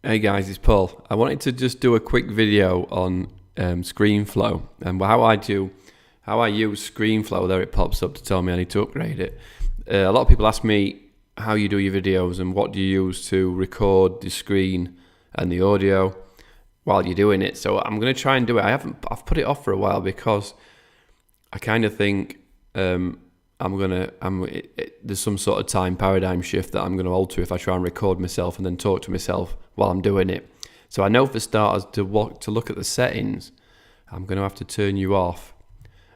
Hey guys, it's Paul. I wanted to just do a quick video on Screenflow and how I use Screenflow. There it pops up to tell me I need to upgrade it. A lot of people ask me how you do your videos and what do you use to record the screen and the audio while you're doing it. So I'm going to try and do it. I've put it off for a while because I kind of think there's some sort of time paradigm shift that I'm going to alter if I try and record myself and then talk to myself while I'm doing it. So I know for starters to look at the settings, I'm going to have to turn you off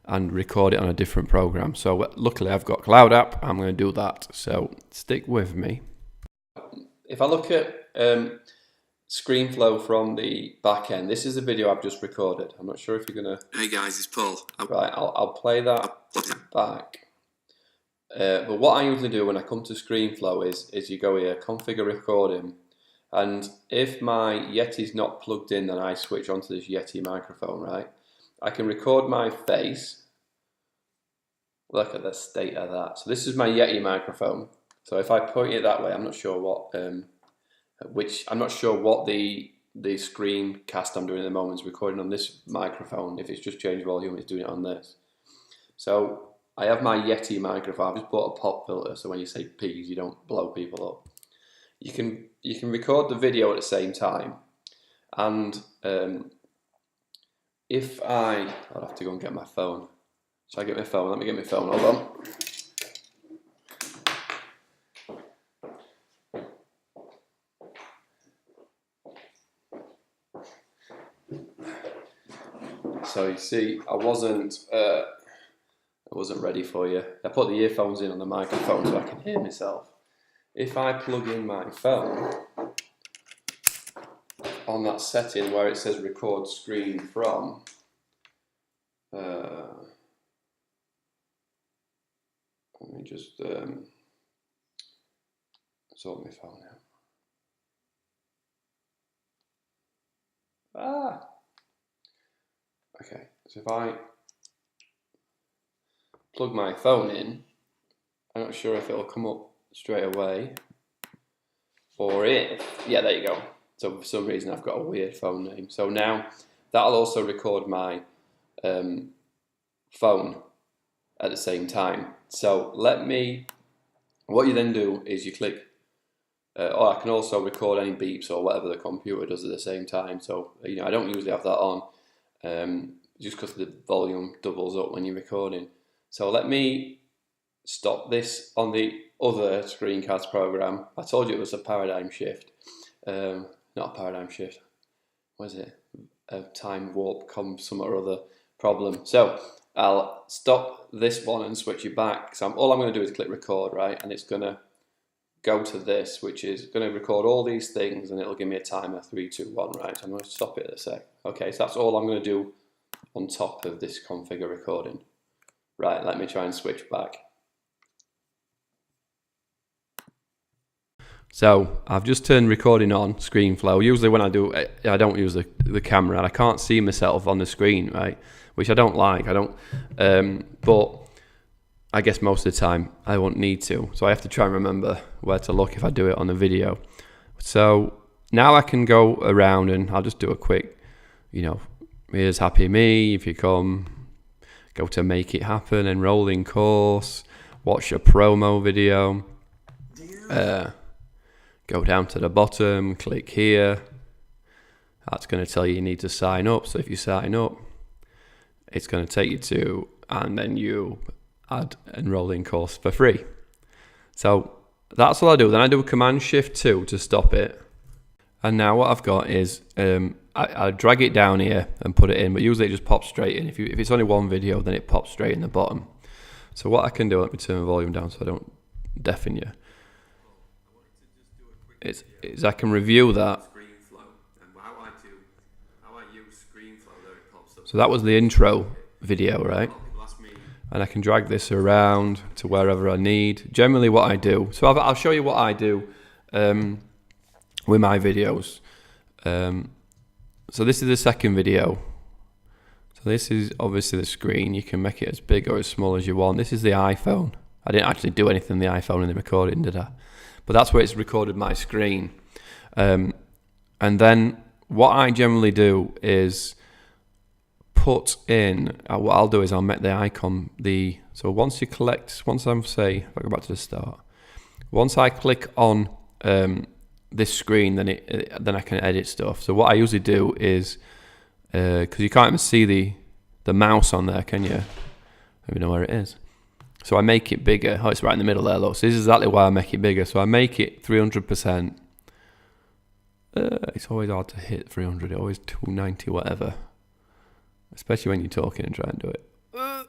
and record it on a different program. So luckily I've got Cloud App. I'm going to do that. So stick with me. If I look at Screenflow from the back end, this is the video I've just recorded. I'm not sure if you're going to... Hey guys, it's Paul. Right, I'll play that back. But what I usually do when I come to Screenflow is you go here, configure recording, and if my Yeti's not plugged in, then I switch onto this Yeti microphone, right? I can record my face. Look at the state of that. So this is my Yeti microphone. So if I point it that way, I'm not sure what the screencast I'm doing at the moment is recording on this microphone. If it's just changed volume, it's doing it on this. So I have my Yeti microphone. I've just bought a pop filter, so when you say peas, you don't blow people up. You can record the video at the same time, and I'll have to go and get my phone. Shall I get my phone? Let me get my phone. Hold on. So you see, I wasn't ready for you. I put the earphones in on the microphone so I can hear myself. If I plug in my phone on that setting where it says record screen from, let me just sort my phone out. Okay, so if I plug my phone in, I'm not sure if it'll come up straight away or yeah, there you go. So for some reason I've got a weird phone name. So now that'll also record my phone at the same time. So what you then do is you click, or I can also record any beeps or whatever the computer does at the same time. So I don't usually have that on just because the volume doubles up when you're recording. So let me stop this on the other screencast program. I told you it was a paradigm shift. Not a paradigm shift. What is it? A time warp, some or other problem. So I'll stop this one and switch it back. So all I'm going to do is click record, right? And it's going to go to this, which is going to record all these things, and it'll give me a timer 3, 2, 1, right? So I'm going to stop it in a sec. Okay, so that's all I'm going to do on top of this configure recording. Right, let me try and switch back. So I've just turned recording on Screenflow. Usually when I do it, I don't use the camera and I can't see myself on the screen, right? Which I don't like. But I guess most of the time I won't need to. So I have to try and remember where to look if I do it on the video. So now I can go around and I'll just do a quick, here's Happy Me. If you come, go to Make It Happen, enrolling course, watch a promo video. Go down to the bottom, click here. That's going to tell you need to sign up. So if you sign up, it's going to take you to, and then you add enrolling course for free. So that's all I do. Then I do a Command Shift 2 to stop it. And now what I've got is, I drag it down here and put it in, but usually it just pops straight in. If it's only one video, then it pops straight in the bottom. So what I can do, let me turn the volume down so I don't deafen you. Is I can review that. So that was the intro video, right? And I can drag this around to wherever I need. Generally what I do, so I'll show you what I do with my videos. So this is the second video. So this is obviously the screen. You can make it as big or as small as you want. This is the iPhone. I didn't actually do anything on the iPhone in the recording, did I? But that's where it's recorded my screen. And And then what I generally do is put in, what I'll do is I'll make the icon, so once you collect, once I'm, say, if I go back to the start, once I click on this screen, then I can edit stuff. So what I usually do is, because you can't even see the mouse on there, can you? I don't even know where it is. So I make it bigger. Oh, it's right in the middle there, look. So this is exactly why I make it bigger. So I make it 300%. It's always hard to hit 300. Always 290, whatever. Especially when you're talking and trying to do it. Oh,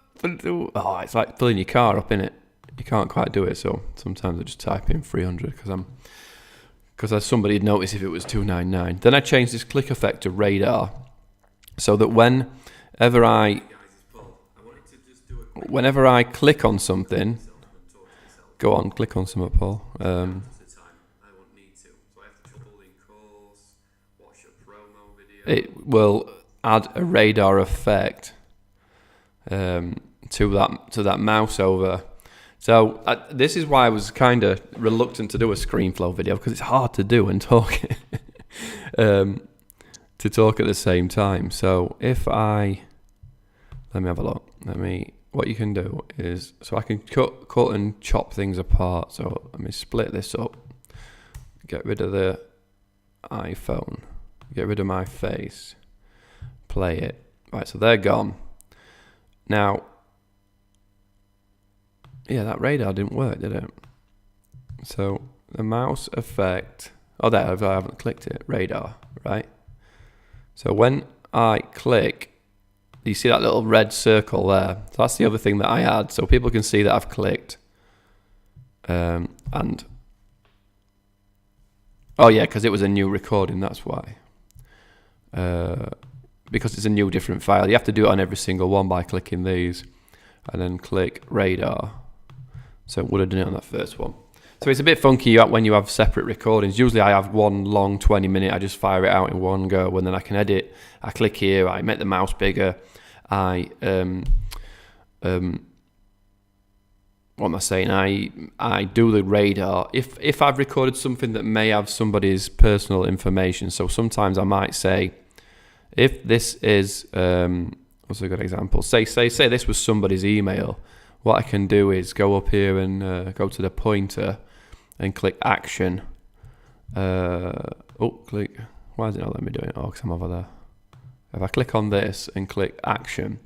it's like filling your car up, innit? You can't quite do it. So sometimes I just type in 300 because somebody would notice if it was 299. Then I change this click effect to radar, so that whenever I click on something, go on, click on something, Paul. It will add a radar effect to that mouse over. So this is why I was kind of reluctant to do a Screenflow video, because it's hard to do and talk to talk at the same time. So if let me have a look. What you can do is, so I can cut and chop things apart. So let me split this up. Get rid of the iPhone. Get rid of my face. Play it. Right, so they're gone. Now, yeah, that radar didn't work, did it? So the mouse effect. Oh, there, I haven't clicked it. Radar, right? So when I click, you see that little red circle there. So that's the other thing that I add, so people can see that I've clicked. And oh yeah, because it was a new recording. That's why. Because it's a new different file. You have to do it on every single one by clicking these, and then click radar. So it would have done it on that first one. So it's a bit funky when you have separate recordings. Usually I have one long 20-minute, I just fire it out in one go, and then I can edit. I click here, I make the mouse bigger, what am I saying? I do the radar. If I've recorded something that may have somebody's personal information, so sometimes I might say, if this is, what's a good example? Say this was somebody's email. What I can do is go up here and go to the pointer and click action. Click. Why is it not letting me do it? Oh, because I'm over there. If I click on this and click action,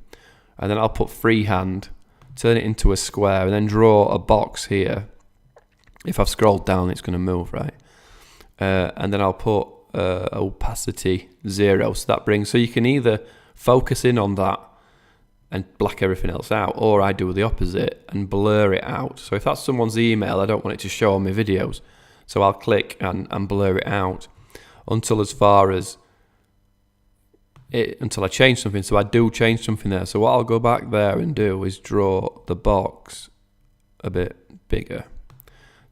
and then I'll put freehand, turn it into a square, and then draw a box here. If I've scrolled down, it's going to move, right? And then I'll put opacity 0. So you can either focus in on that and black everything else out, or I do the opposite and blur it out. So if that's someone's email, I don't want it to show on my videos, so I'll click and blur it out until I change something. So I do change something there. So what I'll go back there and do is draw the box a bit bigger,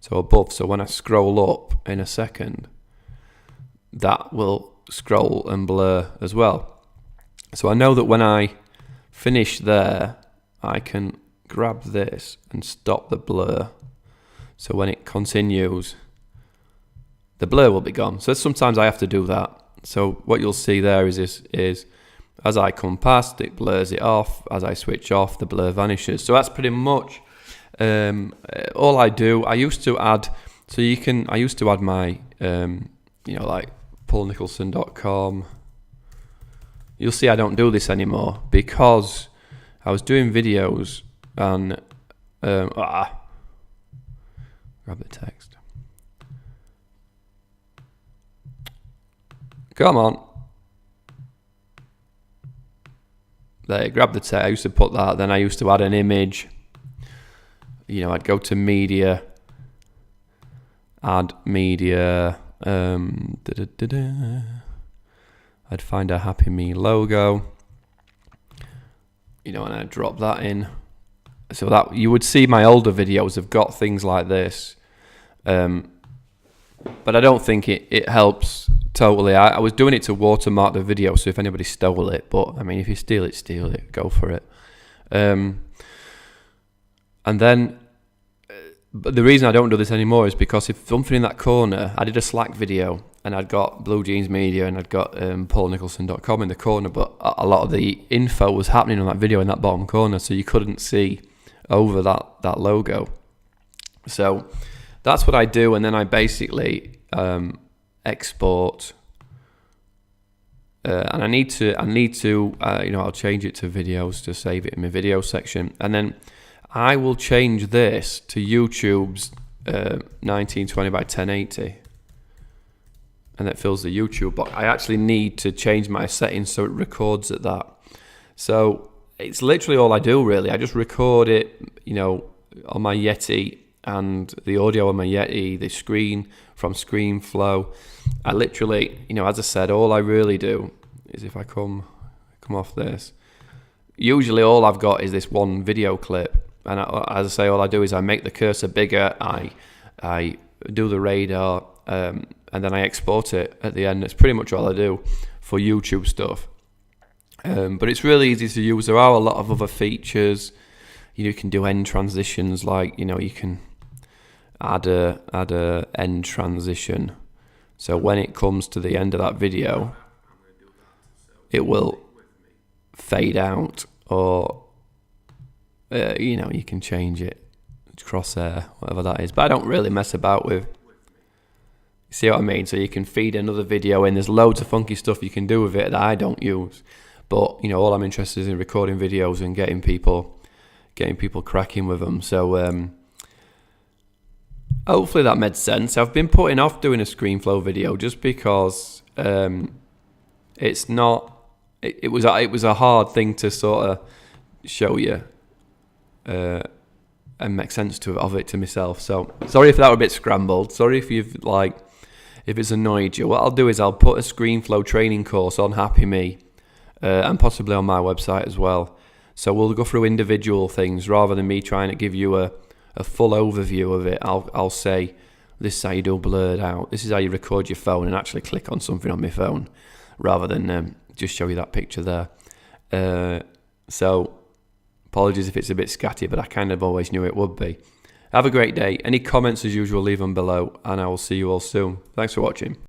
so above. So when I scroll up in a second, that will scroll and blur as well. So I know that when I finish there, I can grab this and stop the blur. So when it continues, the blur will be gone. So sometimes I have to do that. So what you'll see there is as I come past, it blurs it off. As I switch off, the blur vanishes. So that's pretty much all I do. I used to add my like paulnicholson.com. You'll see I don't do this anymore because I was doing videos and grab the text. Come on. There, grab the text. I used to put that. Then I used to add an image. I'd go to media, add media. I'd find a Happy Me logo, and I'd drop that in. So that you would see my older videos have got things like this, but I don't think it helps totally. I was doing it to watermark the video, so if anybody stole it, but I mean, if you steal it, go for it. And then, but the reason I don't do this anymore is because if something in that corner, I did a Slack video, and I'd got Blue Jeans Media, and I'd got paulnicholson.com in the corner, but a lot of the info was happening on that video in that bottom corner, so you couldn't see over that logo. So that's what I do, and then I basically export, and I need to I'll change it to videos to save it in my video section, and then I will change this to YouTube's 1920 by 1080, and that fills the YouTube box. I actually need to change my settings so it records at that. So it's literally all I do, really. I just record it, on my Yeti, and the audio on my Yeti, the screen from Screenflow. I literally, as I said, all I really do is, if I come off this, usually all I've got is this one video clip. And as I say, all I do is I make the cursor bigger, I do the radar, and then I export it at the end. That's pretty much all I do for YouTube stuff. But it's really easy to use. There are a lot of other features. You can do end transitions, like you can add a end transition. So when it comes to the end of that video, it will fade out, or you can change it, crosshair, whatever that is. But I don't really mess about with. See what I mean? So you can feed another video in. There's loads of funky stuff you can do with it that I don't use. But all I'm interested in is recording videos and getting people cracking with them. So hopefully that made sense. I've been putting off doing a Screenflow video just because it's not. It was a hard thing to sort of show you and make sense of it to myself. So sorry if that were a bit scrambled. Sorry if if it's annoyed you. What I'll do is I'll put a Screenflow training course on Happy Me, and possibly on my website as well. So we'll go through individual things rather than me trying to give you a full overview of it. I'll say, this is how you do blurred out. This is how you record your phone and actually click on something on my phone, rather than just show you that picture there. So apologies if it's a bit scatty, but I kind of always knew it would be. Have a great day. Any comments, as usual, leave them below, and I will see you all soon. Thanks for watching.